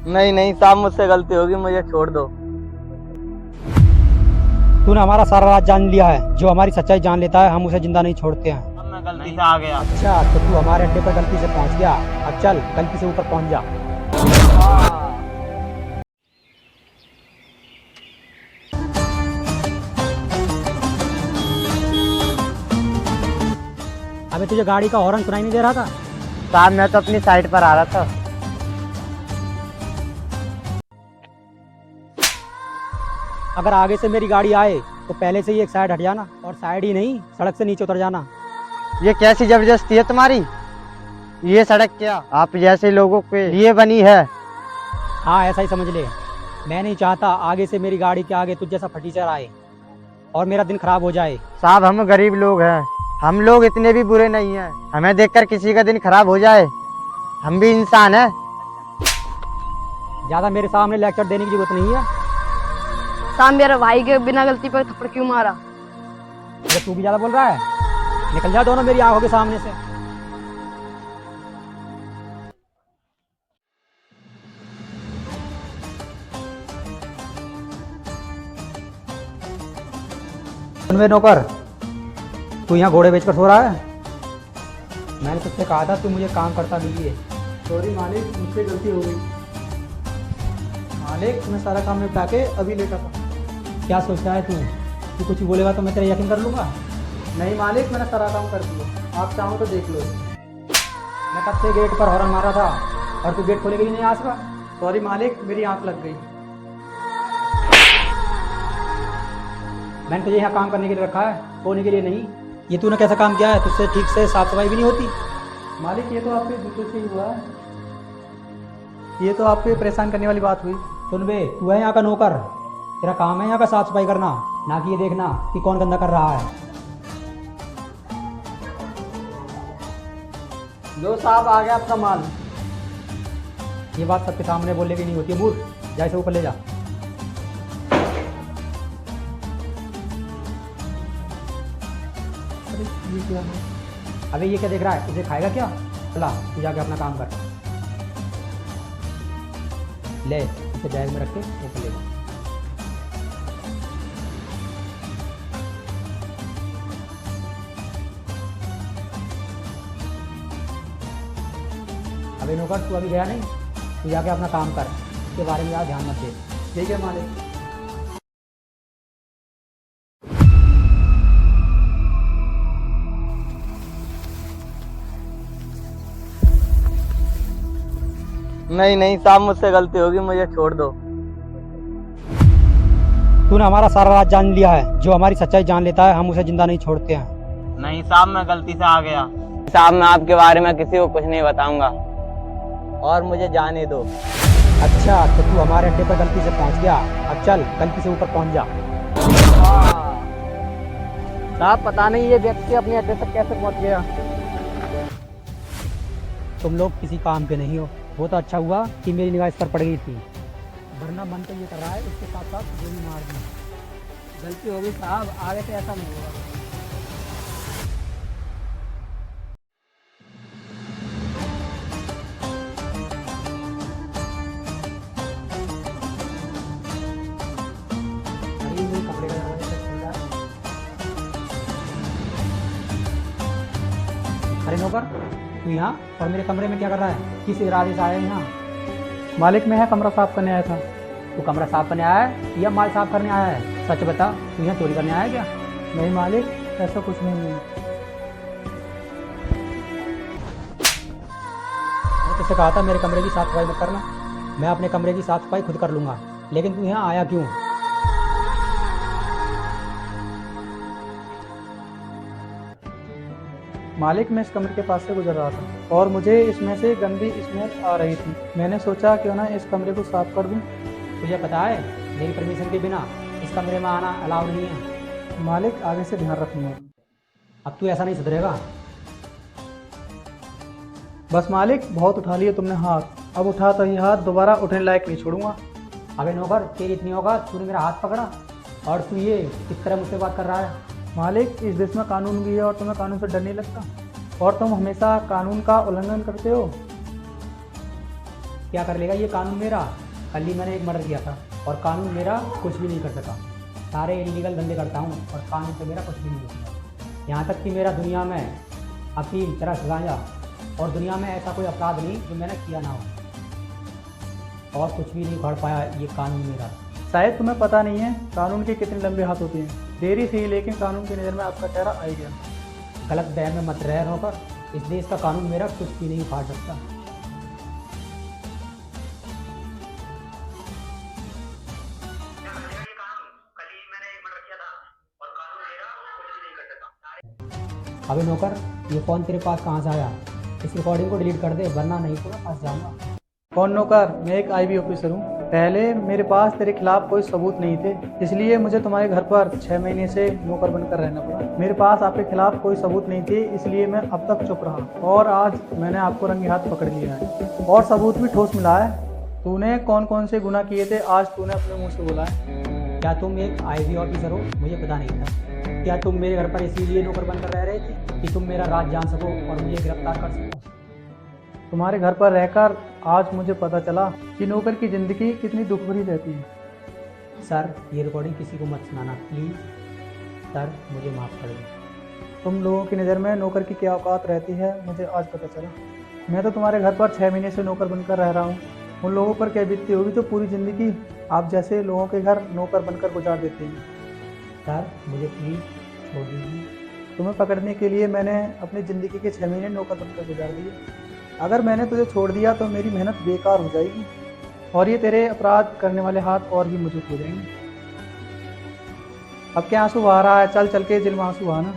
नहीं नहीं साहब, मुझसे गलती होगी, मुझे छोड़ दो। तूने हमारा सारा राज जान लिया है। जो हमारी सच्चाई जान लेता है हम उसे जिंदा नहीं छोड़ते हैं। अब मैं गलती से आ गया। अच्छा तो तू हमारे अड्डे पर गलती से पहुंच गया। अब चल गलती से ऊपर पहुंच जा। अबे तुझे गाड़ी का हॉर्न सुनाई नहीं दे रहा था? साहब मैं तो अपनी साइड पर आ रहा था। अगर आगे से मेरी गाड़ी आए तो पहले से ही एक साइड हट जाना, और साइड ही नहीं सड़क से नीचे उतर जाना। ये कैसी जबरदस्ती है तुम्हारी? ये सड़क क्या आप जैसे लोगों के लिए बनी है? हाँ ऐसा ही समझ ले। मैं नहीं चाहता आगे से मेरी गाड़ी के आगे तुझ जैसा फटीचर आए और मेरा दिन खराब हो जाए। साहब हम गरीब लोग हैं, हम लोग इतने भी बुरे नहीं हैं। हमें देखकर किसी का दिन खराब हो जाए, हम भी इंसान हैं। ज्यादा मेरे सामने लेक्चर देने की जरूरत नहीं है। साहब मेरे भाई के बिना गलती पर थप्पड़ क्यों मारा? अगर तू भी ज्यादा बोल रहा है निकल जा दोनों मेरी आंखों के सामने से। सुनवे नौकर, तू यहाँ घोड़े बेचकर सो रहा है? मैंने तुझसे कहा था तू मुझे काम करता मिलिए। सॉरी मालिक, मुझसे गलती हो गई। मालिक मैं सारा काम निपटा के अभी लेटा था। क्या सोचता है तू? तू कुछ भी बोलेगा तो मैं तेरा यकीन कर लूँगा? नहीं मालिक, मैंने सारा काम कर दिया, आप चाहो तो देख लो। मैं कब से गेट पर हॉर्न मारा था और तू गेट खोले के लिए नहीं आज का? सॉरी मालिक, मेरी आंख लग गई। मैंने तुझे यहाँ काम करने के लिए रखा है, सोने के लिए नहीं। ये तूने कैसा काम किया है? तुझसे ठीक से साफ सफाई भी नहीं होती। मालिक ये तो आपके जूते से ही हुआ है, ये तो आपको परेशान करने वाली बात हुई। सुन बे, तू है यहाँ का नौकर, तेरा काम है यहाँ का साफ सफाई करना, ना कि ये देखना कि कौन गंदा कर रहा है। लो साहब आ गया आपका माल। ये बात सबके सामने बोलने की नहीं होती है मूर्ख। जा इसे ऊपर ले जा। अरे ये क्या है? अबे ये क्या देख रहा है? उसे खाएगा क्या? चला तू जाके अपना काम कर। ले इसे बैग में रख के ऊपर ले जा। अबे नौकर, तू अभी गया नहीं? तू जाके अपना काम कर, इसके बारे में यार ध्यान मत दे। ठीक है मालिक। नहीं नहीं साहब, मुझसे गलती होगी, मुझे छोड़ दो। तूने हमारा सारा राज जान लिया है। जो हमारी सच्चाई जान लेता है हम उसे जिंदा नहीं छोड़ते हैं। नहीं साहब, मैं गलती से आ गया। साहब मैं आपके बारे में किसी को कुछ नहीं बताऊंगा, और मुझे जाने दो। अच्छा तो तू हमारे अड्डे पर गलती से पहुंच गया। अब चल गलती से ऊपर पहुंच जा। साहब पता नहीं ये व्यक्ति अपने अड्डे तक कैसे पहुंच गया। तुम लोग किसी काम के नहीं हो। वो तो अच्छा हुआ कि मेरी निगाह इस पर पड़ गई थी, वरना मन तो ये कर रहा है उसके साथ साथ गोली मार दी। गलती हो गई साहब, आगे से ऐसा नहीं होगा। अरे ये कमरे का दरवाजा कैसे खुल रहा है? अरे नौकर, तू यहाँ और मेरे कमरे में क्या कर रहा है? किस इरादे से आया है यहाँ? मालिक मैं कमरा साफ करने आया था। तू कमरा साफ करने आया है या माल साफ करने आया है? सच बता, तू यहाँ चोरी करने आया है क्या? नहीं मालिक, ऐसा कुछ नहीं है। मैंने तुझसे कहा था मेरे कमरे की साफ सफाई मत करना। मैं अपने कमरे की साफ सफाई खुद कर लूँगा, लेकिन तू यहाँ आया क्यों? मालिक मैं इस कमरे के पास से गुजर रहा था और मुझे इसमें से गंदी स्मेल आ रही थी। मैंने सोचा क्यों ना इस कमरे को साफ कर दूं। तुझे पता है मेरी परमिशन के बिना इस कमरे में आना अलाउड नहीं है। मालिक आगे से ध्यान रखूंगा। अब तू ऐसा नहीं सुधरेगा। बस मालिक, बहुत उठा लिए तुमने हाथ, अब उठा तो ये हाथ दोबारा उठने लायक नहीं छोड़ूंगा। अबे नौकर, तेरी इतनी औकात, तूने मेरा हाथ पकड़ा और तू ये किस तरह मुझसे बात कर रहा है? मालिक इस देश में कानून भी है और तुम्हें कानून से डर नहीं लगता, और तुम हमेशा कानून का उल्लंघन करते हो। क्या कर लेगा ये कानून मेरा? कल ही मैंने एक मर्डर किया था और कानून मेरा कुछ भी नहीं कर सका। सारे इलीगल धंधे करता हूँ और कानून से मेरा कुछ भी नहीं हो सका। यहाँ तक कि मेरा दुनिया में अफीम, चरस, गांजा और दुनिया में ऐसा कोई अपराध नहीं जो मैंने किया ना हो, और कुछ भी नहीं उखाड़ पाया ये कानून मेरा। शायद तुम्हें पता नहीं है कानून के कितने लंबे हाथ होते हैं। देरी से ही लेकिन कानून की नज़र में आपका चेहरा आ ही गया। गलत बहम में मत रह होकर, इस देश का कानून मेरा कुछ भी नहीं उखाड़ सकता। अबे नौकर, ये फ़ोन तेरे पास कहाँ से आया? इस रिकॉर्डिंग को डिलीट कर दे, वरना नहीं तो मैं फंस जाऊंगा। कौन नौकर? मैं एक आईबी ऑफिसर हूँ। पहले मेरे पास तेरे खिलाफ कोई सबूत नहीं थे, इसलिए मुझे तुम्हारे घर पर 6 महीने से नौकर बनकर रहना पड़ा। मेरे पास आपके खिलाफ कोई सबूत नहीं थे, इसलिए मैं अब तक चुप रहा और आज मैंने आपको रंगे हाथ पकड़ लिया है और सबूत भी ठोस मिला है। तूने कौन कौन से गुनाह किए थे आज तूने अपने मुँह से बोला है। क्या तुम एक आईबी ऑफिसर हो? मुझे पता नहीं था। क्या तुम मेरे घर पर इसीलिए नौकर बनकर रह रहे थे कि तुम मेरा राज जान सको और मुझे गिरफ्तार कर सको? तुम्हारे घर पर रहकर आज मुझे पता चला कि नौकर की ज़िंदगी कितनी दुख भरी रहती है। सर, ये रिकॉर्डिंग किसी को मत सुनाना प्लीज़। सर, मुझे माफ़ कर दो। तुम लोगों की नज़र में नौकर की क्या औकात रहती है मुझे आज पता चला। मैं तो तुम्हारे घर पर 6 महीने से नौकर बनकर रह रहा हूँ। उन लोगों पर क्या बीतती होगी जो पूरी ज़िंदगी आप जैसे लोगों के घर नौकर बनकर गुजार देते हैं। सर, मुझे प्लीज़ छोड़ दीजिए। तुम्हें पकड़ने के लिए मैंने अपनी ज़िंदगी के 6 महीने नौकर बनकर गुजार दिए। अगर मैंने तुझे छोड़ दिया तो मेरी मेहनत बेकार हो जाएगी और ये तेरे अपराध करने वाले हाथ और भी मजबूत हो जाएंगे। अब क्या आंसू बहा रहा है? चल चल के जेल में आंसू बहाना।